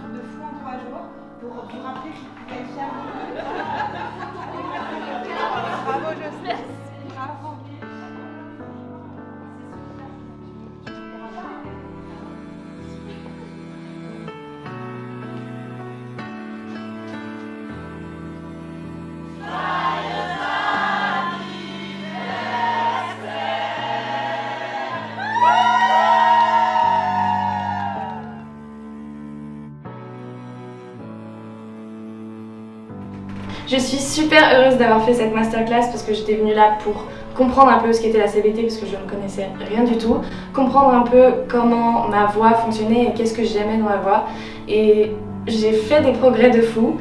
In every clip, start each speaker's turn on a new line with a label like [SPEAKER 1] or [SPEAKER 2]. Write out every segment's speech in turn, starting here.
[SPEAKER 1] truc de fou en 3 jours pour vous rappeler qu'il pouvait être fier. Bravo, Jocelyne. Bravo.
[SPEAKER 2] Je suis super heureuse d'avoir fait cette masterclass parce que j'étais venue là pour comprendre un peu ce qu'était la CBT parce que je ne connaissais rien du tout, comprendre un peu comment ma voix fonctionnait et qu'est-ce que j'aimais dans ma voix, et j'ai fait des progrès de fou.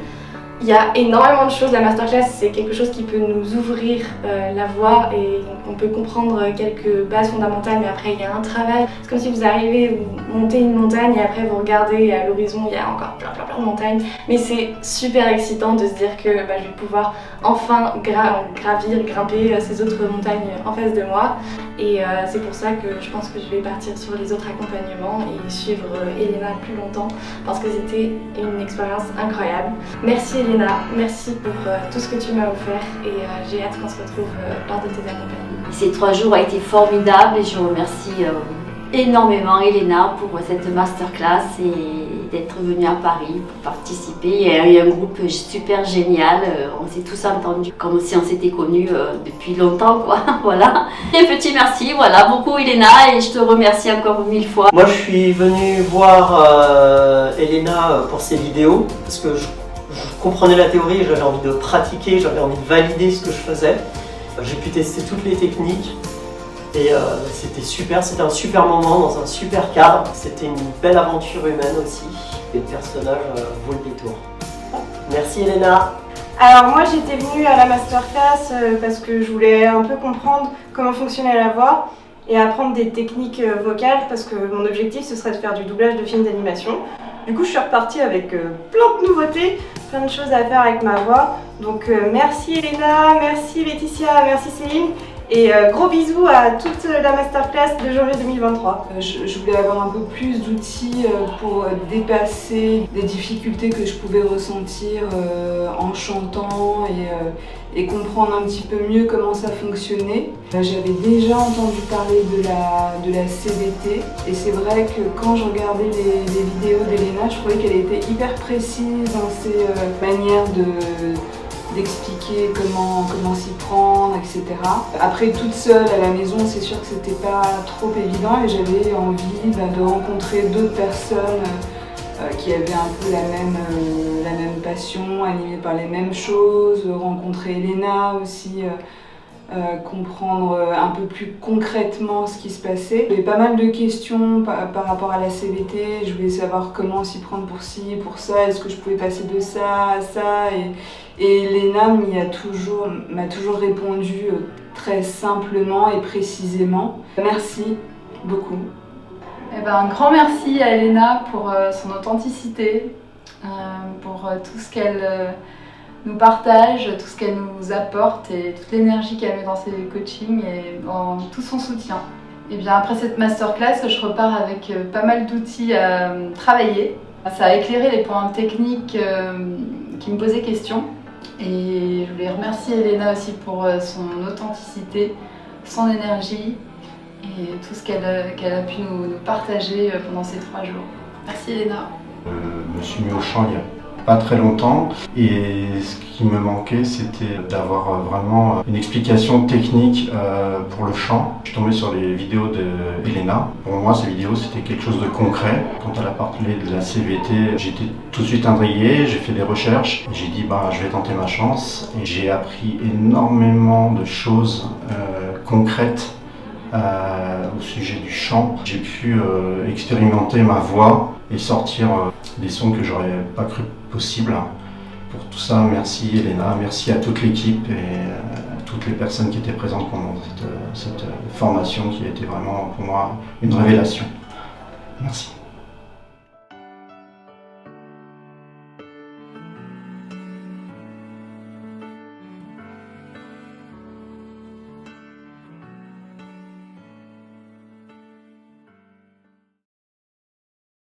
[SPEAKER 2] Il y a énormément de choses, la masterclass c'est quelque chose qui peut nous ouvrir la voie et on peut comprendre quelques bases fondamentales, mais après il y a un travail. C'est comme si vous arrivez, vous montez une montagne et après vous regardez à l'horizon, il y a encore plein de montagnes. Mais c'est super excitant de se dire que je vais pouvoir enfin grimper ces autres montagnes en face de moi. Et c'est pour ça que je pense que je vais partir sur les autres accompagnements et suivre Elena plus longtemps parce que c'était une expérience incroyable. Merci Elena, merci pour tout ce que tu m'as offert et j'ai hâte qu'on se retrouve lors de tes accompagnements.
[SPEAKER 3] Ces 3 jours ont été formidables et je remercie énormément Elena pour cette masterclass et d'être venue à Paris pour participer. Il y a eu un groupe super génial, on s'est tous entendus comme si on s'était connus depuis longtemps quoi. Voilà. Et petit merci, voilà, beaucoup Elena et je te remercie encore 1000 fois.
[SPEAKER 4] Moi je suis venu voir Elena pour ses vidéos parce que je comprenais la théorie, j'avais envie de pratiquer, j'avais envie de valider ce que je faisais. J'ai pu tester toutes les techniques et c'était super, c'était un super moment dans un super cadre. C'était une belle aventure humaine aussi et le personnage vaut le détour. Merci Elena.
[SPEAKER 1] Alors moi j'étais venue à la masterclass parce que je voulais un peu comprendre comment fonctionnait la voix et apprendre des techniques vocales parce que mon objectif ce serait de faire du doublage de films d'animation. Du coup je suis repartie avec plein de nouveautés, plein de choses à faire avec ma voix. Donc merci Elena, merci Laetitia, merci Céline et gros bisous à toute la masterclass de janvier 2023.
[SPEAKER 5] Je voulais avoir un peu plus d'outils pour dépasser des difficultés que je pouvais ressentir en chantant et comprendre un petit peu mieux comment ça fonctionnait. J'avais déjà entendu parler de la CBT et c'est vrai que quand je regardais les vidéos d'Elena, je trouvais qu'elle était hyper précise dans ses manières d'expliquer comment s'y prendre, etc. Après, toute seule à la maison, c'est sûr que c'était pas trop évident et j'avais envie de rencontrer d'autres personnes qui avaient un peu la même passion, animées par les mêmes choses, rencontrer Elena aussi, comprendre un peu plus concrètement ce qui se passait. J'avais pas mal de questions par rapport à la CBT, je voulais savoir comment s'y prendre pour ci, pour ça, est-ce que je pouvais passer de ça à ça, et Elena m'a toujours répondu très simplement et précisément. Merci beaucoup.
[SPEAKER 6] Eh ben, un grand merci à Elena pour son authenticité, pour tout ce qu'elle nous partage, tout ce qu'elle nous apporte et toute l'énergie qu'elle met dans ses coachings et dans tout son soutien. Et bien après cette masterclass, je repars avec pas mal d'outils à travailler. Ça a éclairé les points techniques qui me posaient question. Et je voulais remercier Elena aussi pour son authenticité, son énergie et tout ce qu'elle a pu nous partager pendant ces 3 jours. Merci Elena.
[SPEAKER 7] Je me suis mis au chant il y a pas très longtemps et ce qui me manquait c'était d'avoir vraiment une explication technique pour le chant. Je suis tombé sur les vidéos d'Elena. Pour moi ces vidéos c'était quelque chose de concret. Quand elle a parlé de la CBT, j'étais tout de suite intrigué, j'ai fait des recherches, j'ai dit je vais tenter ma chance et j'ai appris énormément de choses concrètes au sujet du chant. J'ai pu expérimenter ma voix et sortir des sons que j'aurais pas cru possible. Pour tout ça, merci Elena, merci à toute l'équipe et à toutes les personnes qui étaient présentes pendant cette formation qui a été vraiment pour moi une révélation. Merci.